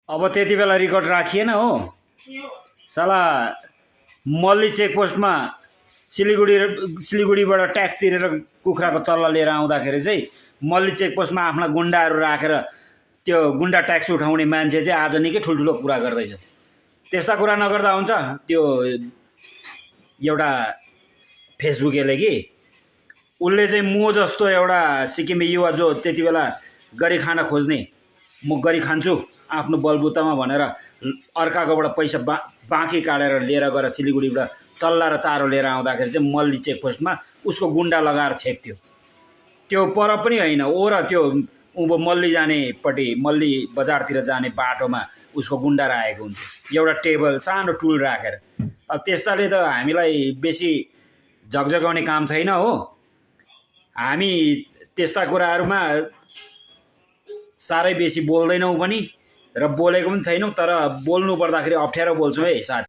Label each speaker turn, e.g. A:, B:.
A: अब त्यति बेला रेकर्ड राखिएन हो साला मल्ली चेकपोस्टमा सिलिगुडीबाट ट्याक्स तिरेर कुखुराको चल्ला लिएर आउँदाखेरि चाहिँ मल्ली चेकपोस्टमा आफ्ना गुन्डाहरू राखेर त्यो गुन्डा ट्याक्स उठाउने मान्छे चाहिँ आज निकै ठुल्ठुलो कुरा गर्दैछ। त्यस्ता कुरा नगर्दा हुन्छ। त्यो एउटा फेसबुकले कि उसले चाहिँ म जस्तो एउटा सिक्किमे युवा जो त्यति बेला गरी खान खोज्ने, म गरी खान्छु आफ्नो बलबुतामा भनेर अर्काकोबाट पैसा बाँकी काटेर लिएर गएर सिलिगुडीबाट चल्ला र चारो लिएर आउँदाखेरि चाहिँ मल्ली चेकपोस्टमा उसको गुन्डा लगाएर छेक्थ्यो। त्यो पर पनि होइन, ओ र त्यो उँभो मल्ली जानेपट्टि मल्ली बजारतिर जाने बाटोमा उसको गुन्डा राखेको हुन्थ्यो, एउटा टेबल सानो टुल राखेर। अब त्यस्ताले त हामीलाई बेसी झकझगाउने काम छैन हो। हामी त्यस्ता कुराहरूमा साह्रै बेसी बोल्दैनौँ पनि र बोलेको पनि छैनौँ, तर बोल्नु पर्दाखेरि अप्ठ्यारो बोल्छौँ है साथी।